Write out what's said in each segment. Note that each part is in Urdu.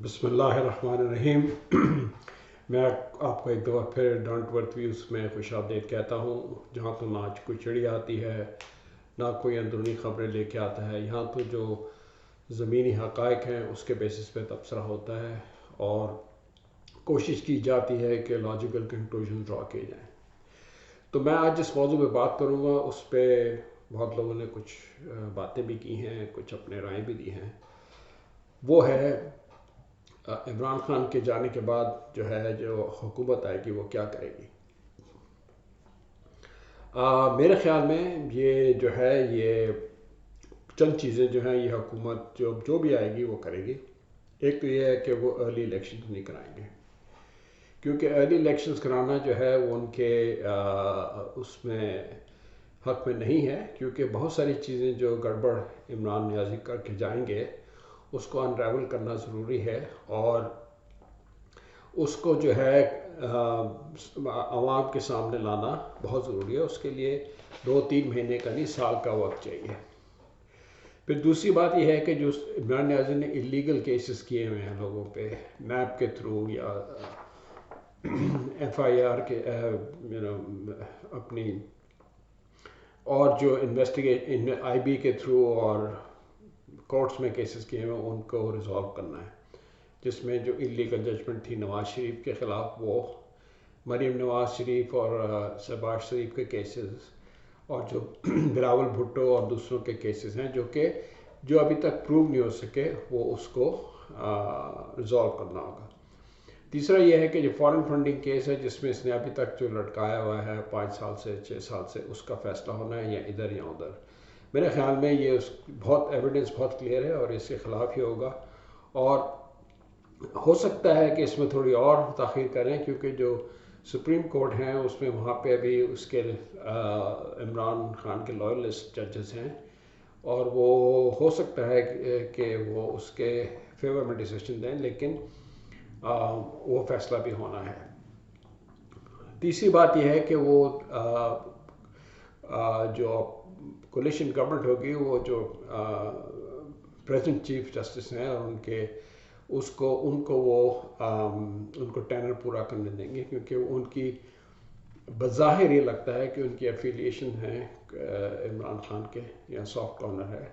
بسم اللہ الرحمن الرحیم۔ میں آپ کو ایک دفعہ پھر ڈانٹ ورتھ ویوز میں خوش آمدید کہتا ہوں، جہاں تو نہ آج کوئی چڑی آتی ہے نہ کوئی اندرونی خبریں لے کے آتا ہے۔ یہاں تو جو زمینی حقائق ہیں اس کے بیسس پہ تبصرہ ہوتا ہے اور کوشش کی جاتی ہے کہ لاجیکل کنکلوژن ڈرا کیے جائیں۔ تو میں آج جس موضوع پہ بات کروں گا اس پہ بہت لوگوں نے کچھ باتیں بھی کی ہیں، کچھ اپنے رائے بھی دی ہیں۔ وہ ہے عمران خان کے جانے کے بعد جو حکومت آئے گی وہ کیا کرے گی۔ میرے خیال میں یہ چند چیزیں جو ہیں یہ حکومت جو بھی آئے گی وہ کرے گی۔ ایک تو یہ ہے کہ وہ ارلی الیکشنز نہیں کرائیں گے، کیونکہ ارلی الیکشنز کرانا جو ہے وہ ان کے اس میں حق میں نہیں ہے، کیونکہ بہت ساری چیزیں جو گڑبڑ عمران نیازی کر کے جائیں گے اس کو انریول کرنا ضروری ہے، اور اس کو جو ہے عوام کے سامنے لانا بہت ضروری ہے۔ اس کے لیے 2-3 مہینے کا نہیں، سال کا وقت چاہیے۔ پھر دوسری بات یہ ہے کہ جو عمران نیازی نے اللیگل کیسز کیے ہوئے ہیں لوگوں پہ نیب کے تھرو یا ایف آئی آر کے اپنی، اور جو آئی بی کے تھرو اور کورٹس میں کیسز کیے ہوئے ہیں ان کو ریزالو کرنا ہے، جس میں جو اللیگل ججمنٹ تھی نواز شریف کے خلاف، وہ مریم نواز شریف اور شہباز شریف کے کیسز، اور جو بلاول بھٹو اور دوسروں کے کیسز ہیں جو ابھی تک پروو نہیں ہو سکے، وہ اس کو ریزالو کرنا ہوگا۔ تیسرا یہ ہے کہ جو فارن فنڈنگ کیس ہے جس میں اس نے ابھی تک جو لٹکایا ہوا ہے 5 سال سے 6 سال سے، اس کا فیصلہ ہونا ہے، یا ادھر یا ادھر۔ میرے خیال میں یہ بہت ایویڈنس بہت کلیئر ہے اور اس کے خلاف ہی ہوگا، اور ہو سکتا ہے کہ اس میں تھوڑی اور تاخیر کریں، کیونکہ جو سپریم کورٹ ہیں اس میں وہاں پہ ابھی اس کے عمران خان کے لائلسٹ ججز ہیں، اور وہ ہو سکتا ہے کہ وہ اس کے فیور میں ڈیسیشن دیں، لیکن وہ فیصلہ بھی ہونا ہے۔ تیسری بات یہ ہے کہ وہ جو کولیشن گورنمنٹ ہوگی، وہ جو پریزنٹ چیف جسٹس ہیں اور ان کو ٹینر پورا کرنے دیں گے، کیونکہ ان کی بظاہر یہ لگتا ہے کہ ان کی ایفیلیشن ہے عمران خان کے، یا سافٹ کارنر ہے،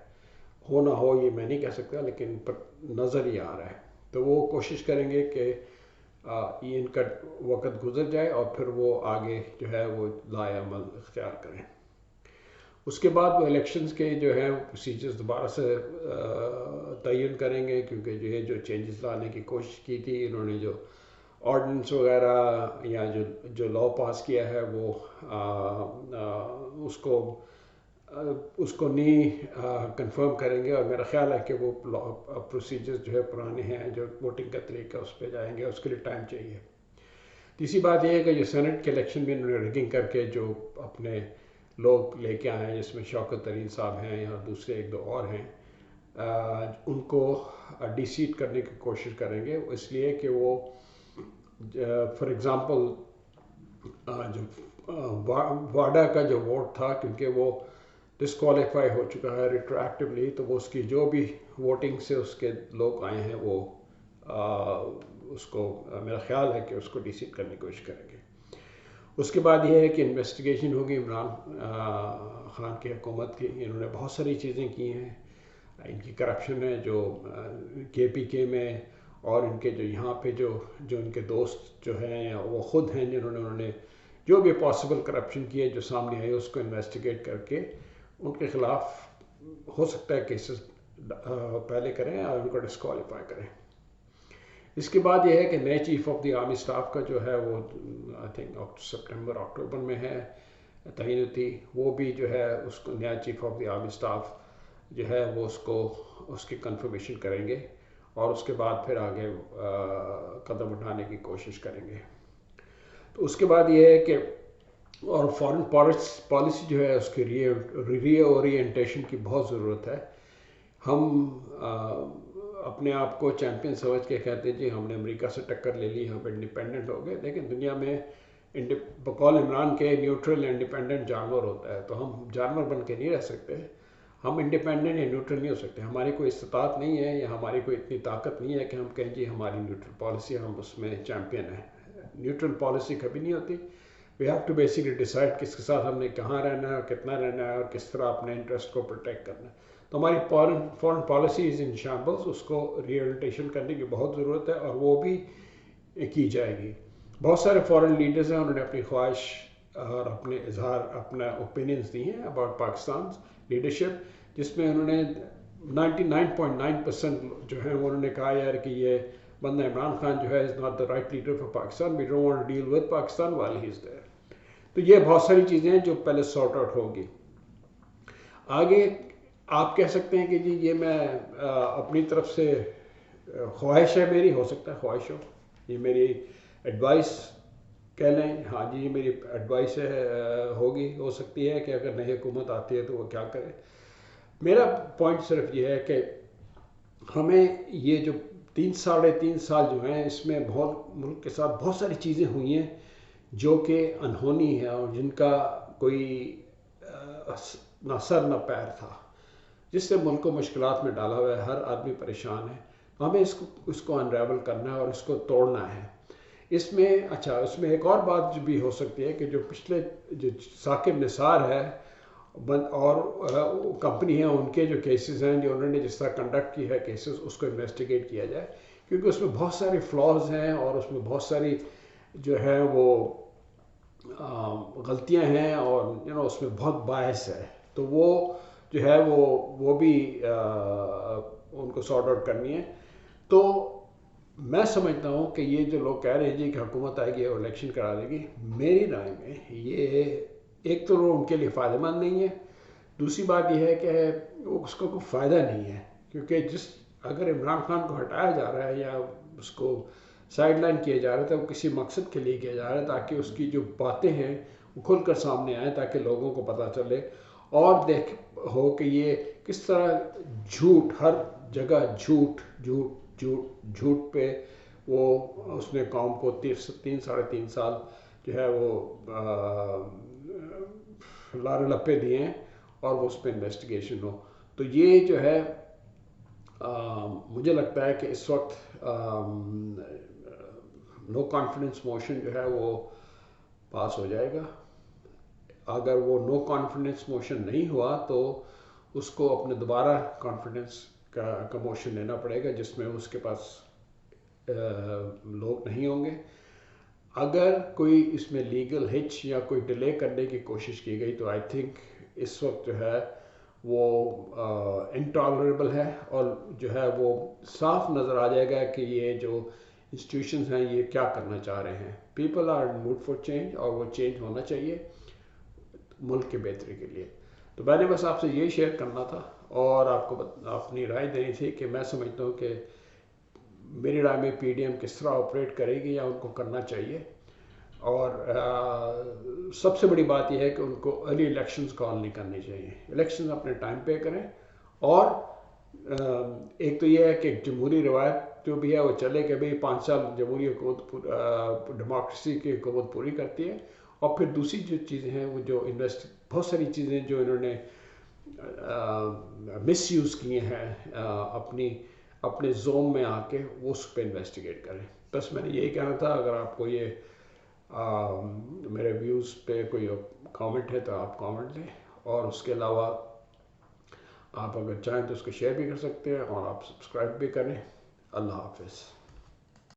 ہو نہ ہو یہ میں نہیں کہہ سکتا، لیکن نظر ہی آ رہا ہے۔ تو وہ کوشش کریں گے کہ یہ ان کا وقت گزر جائے اور پھر وہ آگے جو ہے وہ لائے عمل اختیار کریں۔ اس کے بعد وہ الیکشنز کے جو ہیں پروسیجرز دوبارہ سے تعین کریں گے، کیونکہ جو چینجز لانے کی کوشش کی تھی انہوں نے، جو آرڈیننس وغیرہ یا جو لا پاس کیا ہے، وہ اس کو نہیں کنفرم کریں گے، اور میرا خیال ہے کہ وہ پروسیجرز جو ہے پرانے ہیں، جو ووٹنگ کا طریقہ اس پہ جائیں گے، اس کے لیے ٹائم چاہیے۔ تیسری بات یہ ہے کہ جو سینٹ کے الیکشن میں انہوں نے ریگنگ کر کے جو اپنے لوگ لے کے آئے ہیں، جس میں شوکت طرین صاحب ہیں اور دوسرے 1-2 اور ہیں، ان کو ڈی سیٹ کرنے کی کوشش کریں گے، اس لیے کہ وہ فار ایگزامپل جو واڈا کا جو ووٹ تھا، کیونکہ وہ ڈسکوالیفائی ہو چکا ہے ریٹروایکٹیولی، تو وہ اس کی جو بھی ووٹنگ سے اس کے لوگ آئے ہیں وہ اس کو میرا خیال ہے کہ اس کو ڈی سیٹ کرنے کی کوشش کریں گے۔ اس کے بعد یہ ہے کہ انویسٹیگیشن ہوگی عمران خان کی حکومت کی۔ انہوں نے بہت ساری چیزیں کی ہیں، ان کی کرپشن ہے جو KPK میں، اور ان کے جو یہاں پہ جو ان کے دوست جو ہیں یا وہ خود ہیں انہوں نے جو بھی پاسبل کرپشن کی ہے جو سامنے آئی، اس کو انویسٹیگیٹ کر کے ان کے خلاف ہو سکتا ہے کیسز پہلے کریں اور ان کو ڈسکوالیفائی کریں۔ اس کے بعد یہ ہے کہ نئے chief of the army staff کا جو ہے وہ آئی تھنک سپٹمبر اکتوبر میں ہے تعین ہوتی، وہ بھی جو ہے اس کو نیا chief of the army staff جو ہے وہ اس کی کنفرمیشن کریں گے، اور اس کے بعد پھر آگے قدم اٹھانے کی کوشش کریں گے۔ تو اس کے بعد یہ ہے کہ اور فارن پالیسی جو ہے اس کی ری اورینٹیشن کی بہت ضرورت ہے۔ ہم اپنے آپ کو چیمپئن سمجھ کے کہتے ہیں جی ہم نے امریکہ سے ٹکر لے لی، ہم انڈیپینڈنٹ ہو گئے، لیکن دنیا میں بقول عمران کے نیوٹرل انڈیپینڈنٹ جانور ہوتا ہے، تو ہم جانور بن کے نہیں رہ سکتے، ہم انڈیپینڈنٹ یا نیوٹرل نہیں ہو سکتے. ہماری کوئی استطاعت نہیں ہے یا ہماری کوئی اتنی طاقت نہیں ہے کہ ہم کہیں جی ہماری نیوٹرل پالیسی ہم اس میں چیمپئن ہیں. نیوٹرل پالیسی کبھی نہیں ہوتی. We have to basically decide کس کے ساتھ ہم نے کہاں رہنا ہے اور کتنا رہنا ہے اور کس طرح اپنے انٹرسٹ کو پروٹیکٹ کرنا ہے. تو ہماری فارن پالیسی از ان شامبلس. اس کو ری اورینٹیشن کرنے کی بہت ضرورت ہے اور وہ بھی کی جائے گی. بہت سارے فارن لیڈرز ہیں, انہوں نے اپنی خواہش اور اپنے اظہار اپنا اوپینینس دی ہیں اباؤٹ پاکستان لیڈرشپ, جس میں انہوں نے 99.9% جو ہیں وہ انہوں نے کہا یار کہ یہ بندہ عمران خان جو ہے is not the right leader for Pakistan, we don't want to deal with Pakistan while he is there. تو یہ بہت ساری چیزیں ہیں جو پہلے سارٹ آؤٹ ہوگی. آگے آپ کہہ سکتے ہیں کہ جی یہ میں اپنی طرف سے خواہش ہے میری, ہو سکتا ہے خواہش ہو, یہ میری ایڈوائس کہہ لیں, ہاں جی یہ میری ایڈوائس ہے ہوگی, ہو سکتی ہے کہ اگر نئی حکومت آتی ہے تو وہ کیا کرے. میرا پوائنٹ صرف یہ ہے کہ ہمیں یہ جو 3 سال جو ہیں اس میں بہت ملک کے ساتھ بہت ساری چیزیں ہوئی ہیں جو کہ انہونی ہیں اور جن کا کوئی نہ سر نہ پیر تھا, جس سے ملک کو مشکلات میں ڈالا ہوا ہے. ہر آدمی پریشان ہے. ہمیں اس کو انریول کرنا ہے اور اس کو توڑنا ہے. اس میں اس میں ایک اور بات جو بھی ہو سکتی ہے کہ جو پچھلے جو ثاقب نثار ہے اور کمپنی ہیں ان کے جو کیسز ہیں جو انہوں نے جس طرح کنڈکٹ کی ہے کیسز, اس کو انویسٹیگیٹ کیا جائے, کیونکہ اس میں بہت سارے فلاز ہیں اور اس میں بہت ساری جو ہے وہ غلطیاں ہیں اور اس میں بہت باعث ہے. تو وہ جو ہے وہ بھی ان کو سارٹ آؤٹ کرنی ہے. تو میں سمجھتا ہوں کہ یہ جو لوگ کہہ رہے ہیں جی کہ حکومت آئے گی اور الیکشن کرا دے گی, میری رائے میں یہ ایک تو ان کے لیے فائدہ مند نہیں ہے, دوسری بات یہ ہے کہ اس کو کوئی فائدہ نہیں ہے, کیونکہ اگر عمران خان کو ہٹایا جا رہا ہے یا اس کو سائڈ لائن کیا جا رہا ہے تو وہ کسی مقصد کے لیے کیا جا رہا ہے تاکہ اس کی جو باتیں ہیں وہ کھل کر سامنے آئیں, تاکہ لوگوں کو پتہ چلے اور دیکھ ہو کہ یہ کس طرح جھوٹ, ہر جگہ جھوٹ جھوٹ جھوٹ جھوٹ پہ وہ اس نے قوم کو 3 سال جو ہے وہ لارے لپے دیے ہیں اور وہ اس پہ انویسٹیگیشن ہو. تو یہ جو ہے مجھے لگتا ہے کہ اس وقت نو کانفیڈنس موشن جو ہے وہ پاس ہو جائے گا. اگر وہ نو کانفیڈنس موشن نہیں ہوا تو اس کو اپنے دوبارہ کانفیڈنس کا موشن لینا پڑے گا, جس میں اس کے پاس لوگ نہیں ہوں گے. اگر کوئی اس میں لیگل ہچ یا کوئی ڈیلے کرنے کی کوشش کی گئی تو آئی تھنک اس وقت جو ہے وہ انٹالریبل ہے, اور جو ہے وہ صاف نظر آ جائے گا کہ یہ جو انسٹیٹیوشنز ہیں یہ کیا کرنا چاہ رہے ہیں. People are in mood for change, اور وہ چینج ہونا چاہیے ملک کے بہتری کے لیے. تو میں نے بس آپ سے یہی شیئر کرنا تھا اور آپ کو اپنی رائے دینی تھی کہ میں سمجھتا ہوں کہ میری رائے میں پی ڈی ایم کس طرح آپریٹ کرے گی یا ان کو کرنا چاہیے. اور سب سے بڑی بات یہ ہے کہ ان کو ارلی الیکشنز کال نہیں کرنی چاہیے. الیکشنز اپنے ٹائم پہ کریں, اور ایک تو یہ ہے کہ جمہوری روایت جو بھی ہے وہ چلے کہ بھئی 5 سال جمہوری حکومت ڈیموکریسی کی حکومت پوری کرتی ہے. اور پھر دوسری جو چیزیں ہیں وہ جو بہت ساری چیزیں جو انہوں نے مس یوز کیے ہیں اپنے زوم میں آ کے, وہ اس پہ انویسٹیگیٹ کریں. بس میں نے یہی کہنا تھا. اگر آپ کو یہ میرے ویوز پہ کوئی کامنٹ ہے تو آپ کامنٹ دیں, اور اس کے علاوہ آپ اگر چاہیں تو اس کو شیئر بھی کر سکتے ہیں اور آپ سبسکرائب بھی کریں. اللہ حافظ.